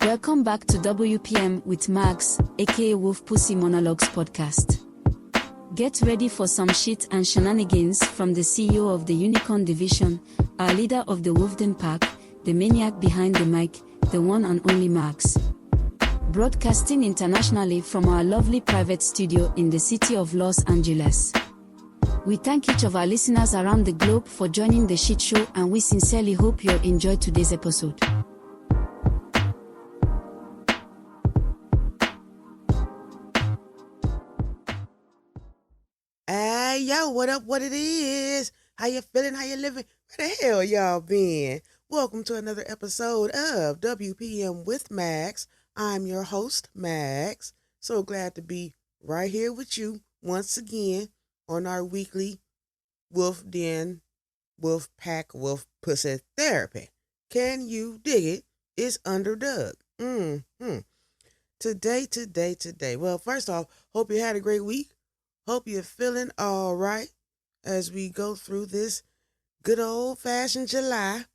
Welcome back to W.P.M with Magz, aka Wolf Pussy Monologues Podcast. Get ready for some shit and shenanigans from the CEO of the Unicorn Division, our leader of the Wolfden Pack, the maniac behind the mic, the one and only Magz. Broadcasting internationally from our lovely private studio in the city of Los Angeles. We thank each of our listeners around the globe for joining the shit show, and we sincerely hope you'll enjoy today's episode. Hey, yo, what up, what it is? How you feeling, how you living? Where the hell y'all been? Welcome to another episode of W.P.M with Magz. I'm your host, Magz. So glad to be right here with you once again on our weekly Wolf Den, Wolf Pack, Wolf Pussy Therapy. Can you dig it? It's Underdog. Today. Well, first off, hope you had a great week. Hope you're feeling all right as we go through this good old-fashioned July.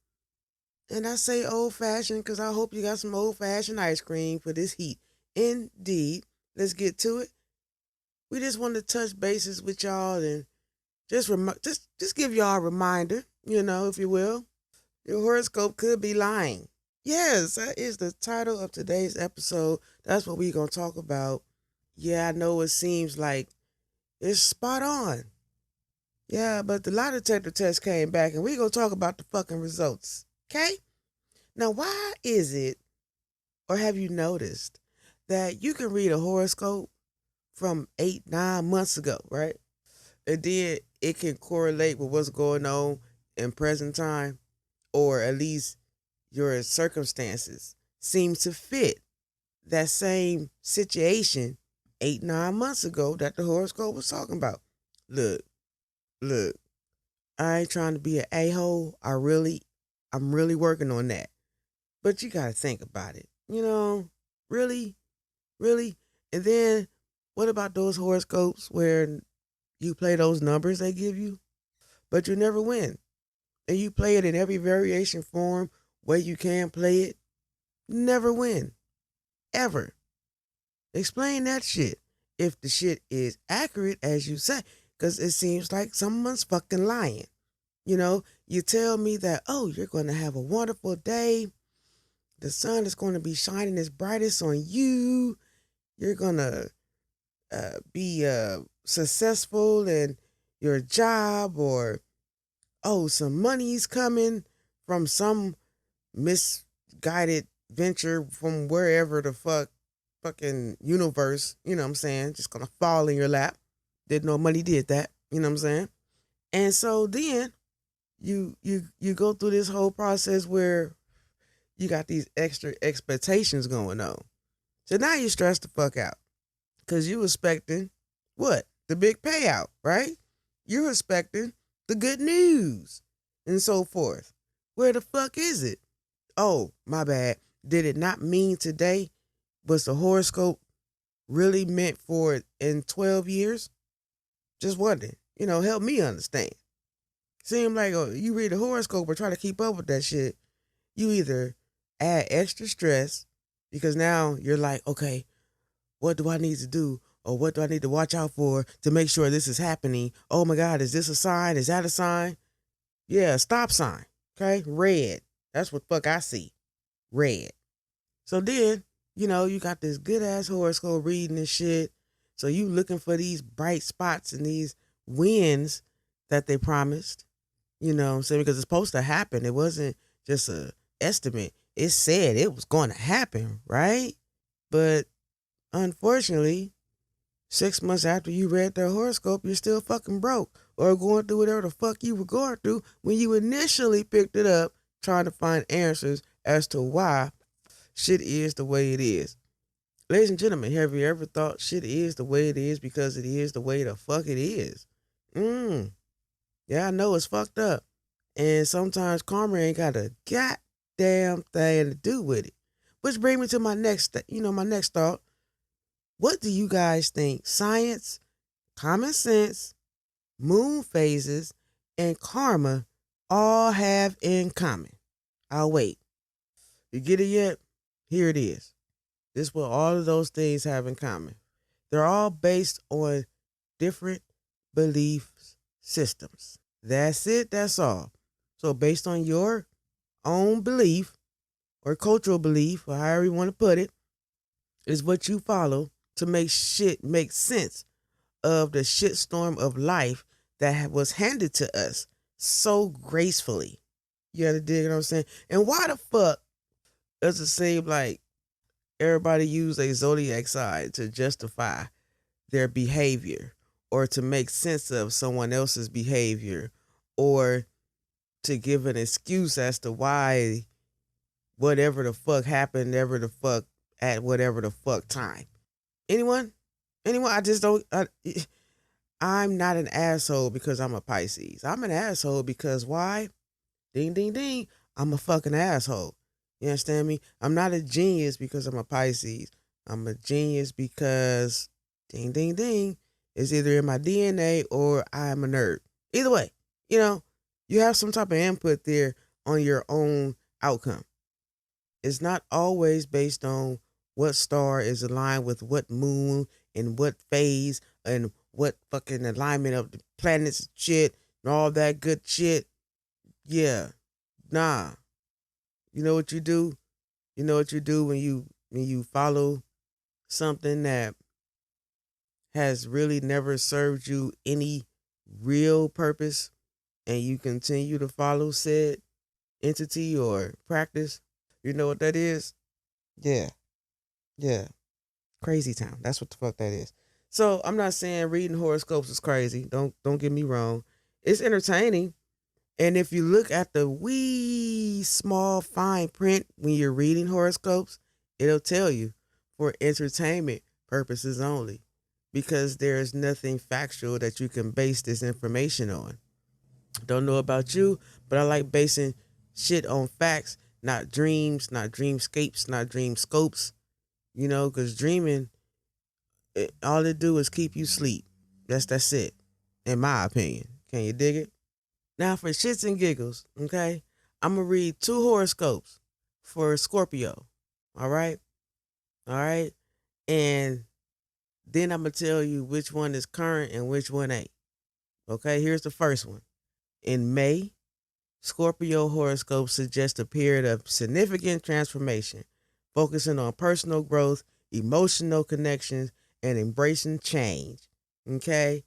And I say old-fashioned because I hope you got some old-fashioned ice cream for this heat. Indeed. Let's get to it. We just want to touch bases with y'all and just give y'all a reminder, if you will. Your horoscope could be lying. Yes, that is the title of today's episode. That's what we're going to talk about. Yeah, I know it seems like it's spot on. Yeah, but the lie detector test came back and we're going to talk about the fucking results. Okay? Now, why is it, or have you noticed, that you can read a horoscope from 8-9 months ago, right? And then it can correlate with what's going on in present time, or at least your circumstances seem to fit that same situation 8-9 months ago that the horoscope was talking about. Look, I ain't trying to be an a-hole. I'm really working on that. But you gotta think about it. Really? And then what about those horoscopes where you play those numbers they give you, but you never win? And you play it in every variation form where you can play it, never win. Ever. Explain that shit. If the shit is accurate as you say, because it seems like someone's fucking lying. You tell me that, you're going to have a wonderful day. The sun is going to be shining its brightest on you. You're going to be successful in your job, or, some money's coming from some misguided venture from wherever the fucking universe, just gonna fall in your lap. Didn't know money did that, And so then you go through this whole process where you got these extra expectations going on. So now you're stressed the fuck out because you expecting what? The big payout, right? You're expecting the good news and so forth. Where the fuck is it? Oh, my bad. Did it not mean today? Was the horoscope really meant for it in 12 years? Just wondering. Help me understand. Seem like you read a horoscope or try to keep up with that shit. You either add extra stress because now you're like, okay, what do I need to do? Or what do I need to watch out for to make sure this is happening? Oh my God, is this a sign? Is that a sign? Yeah, stop sign. Okay, red. That's what fuck I see. Red. So then, you got this good ass horoscope reading and shit. So you looking for these bright spots and these wins that they promised. You know what I'm saying? Because it's supposed to happen. It wasn't just a estimate. It said it was going to happen, right? But unfortunately, 6 months after you read their horoscope, you're still fucking broke or going through whatever the fuck you were going through when you initially picked it up trying to find answers as to why shit is the way it is. Ladies and gentlemen, have you ever thought shit is the way it is because it is the way the fuck it is? Yeah, I know it's fucked up. And sometimes karma ain't got a goddamn thing to do with it. Which brings me to my next thought. What do you guys think science, common sense, moon phases, and karma all have in common? I'll wait. You get it yet? Here it is. This is what all of those things have in common. They're all based on different belief systems. That's it. That's all. So based on your own belief or cultural belief, or however you want to put it, is what you follow to make shit make sense of the shitstorm of life that was handed to us so gracefully. You gotta dig what I'm saying? And why the fuck does it seem like everybody use a zodiac sign to justify their behavior or to make sense of someone else's behavior or to give an excuse as to why whatever the fuck happened, ever the fuck at whatever the fuck time? Anyone? I just don't. I'm not an asshole because I'm a Pisces. I'm an asshole because why? Ding, ding, ding. I'm a fucking asshole. You understand me? I'm not a genius because I'm a Pisces. I'm a genius because ding, ding, ding. It's either in my DNA or I'm a nerd. Either way, you have some type of input there on your own outcome. It's not always based on what star is aligned with what moon and what phase and what fucking alignment of the planets and shit and all that good shit. Yeah. Nah. You know what you do? You know what you do when you follow something that has really never served you any real purpose and you continue to follow said entity or practice? You know what that is? Yeah. Crazy town. That's what the fuck that is. So I'm not saying reading horoscopes is crazy. Don't get me wrong. It's entertaining. And if you look at the wee small fine print when you're reading horoscopes, it'll tell you for entertainment purposes only, because there's nothing factual that you can base this information on. Don't know about you, but I like basing shit on facts, not dreams, not dreamscapes, not dream scopes, because dreaming, all it do is keep you sleep. That's it, in my opinion. Can you dig it? Now, for shits and giggles, okay, I'm going to read 2 horoscopes for Scorpio, all right? And then I'm going to tell you which one is current and which one ain't. Okay, here's the first one. In May, Scorpio horoscopes suggest a period of significant transformation, focusing on personal growth, emotional connections, and embracing change, okay?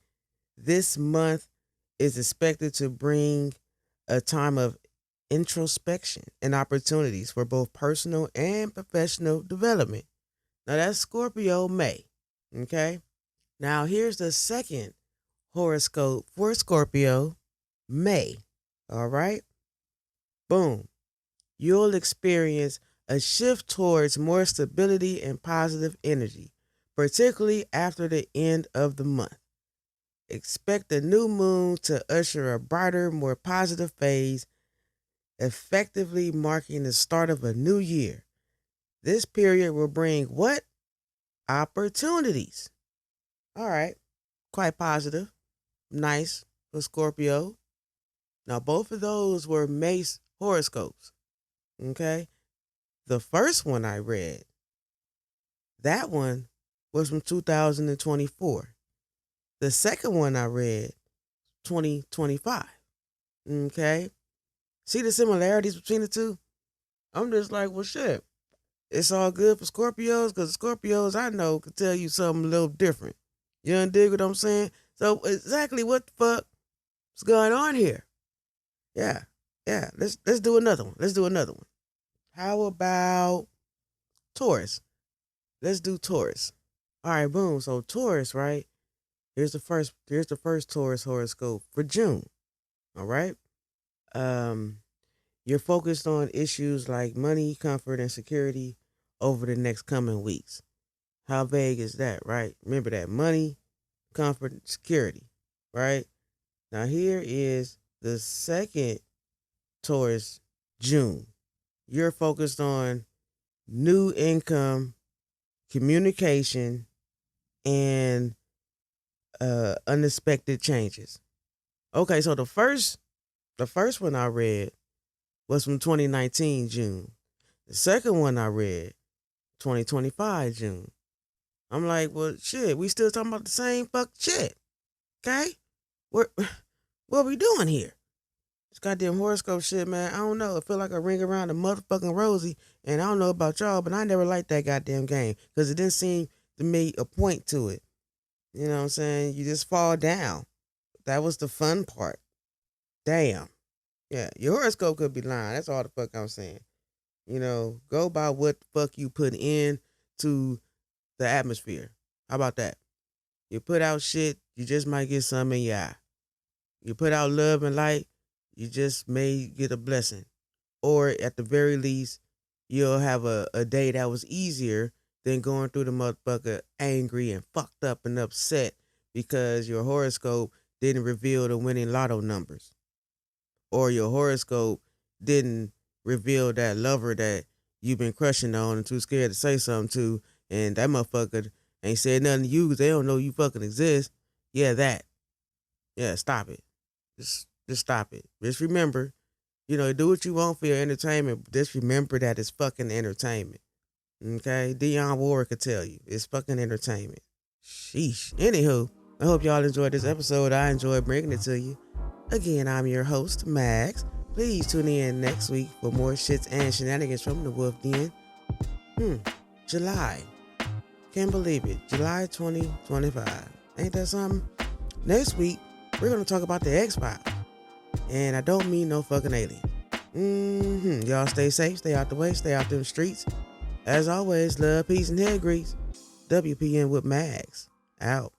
This month is expected to bring a time of introspection and opportunities for both personal and professional development. Now that's Scorpio May, okay? Now here's the second horoscope for Scorpio May, all right? Boom. You'll experience a shift towards more stability and positive energy, particularly after the end of the month. Expect the new moon to usher a brighter, more positive phase, effectively marking the start of a new year. This period will bring what? Opportunities. All right. Quite positive. Nice for Scorpio. Now, both of those were May's horoscopes. Okay. The first one I read, that one was from 2024. The second one I read, 2025. Okay. See the similarities between the two? I'm just like, well, shit. It's all good for Scorpios because Scorpios I know could tell you something a little different. You dig what I'm saying? So exactly what the fuck is going on here? Yeah. Let's do another one. How about Taurus? Let's do Taurus. All right, boom. So Taurus, right? Here's the first Taurus horoscope for June. All right. You're focused on issues like money, comfort, and security over the next coming weeks. How vague is that, right? Remember that money, comfort, and security, right? Now here is the second Taurus June. You're focused on new income, communication, and unexpected changes. Okay, so the first one I read was from 2019 June. The second one I read 2025 June. I'm like, well, shit, we still talking about the same fuck shit. Okay? What we doing here? This goddamn horoscope shit, man. I don't know. It feel like a ring around the motherfucking rosy. And I don't know about y'all, but I never liked that goddamn game because it didn't seem to me a point to it. You know what I'm saying? You just fall down. That was the fun part. Damn. Yeah, your horoscope could be lying. That's all the fuck I'm saying. You know, go by what the fuck you put into the atmosphere. How about that? You put out shit, you just might get some in your eye. You put out love and light, you just may get a blessing. Or at the very least, you'll have a day that was easier than going through the motherfucker angry and fucked up and upset because your horoscope didn't reveal the winning lotto numbers. Or your horoscope didn't reveal that lover that you've been crushing on and too scared to say something to, and that motherfucker ain't said nothing to you because they don't know you fucking exist. Yeah, that. Yeah, stop it. Just stop it. Just remember, do what you want for your entertainment, but just remember that it's fucking entertainment. Okay? Dionne Warwick could tell you. It's fucking entertainment. Sheesh. Anywho, I hope y'all enjoyed this episode. I enjoyed bringing it to you. Again, I'm your host, Magz. Please tune in next week for more shits and shenanigans from the Wolf Den. July. Can't believe it. July 2025. Ain't that something? Next week, we're going to talk about the X-Files. And I don't mean no fucking alien. Y'all stay safe, stay out the way, stay out them streets. As always, love, peace, and head grease. W.P.M with Magz. Out.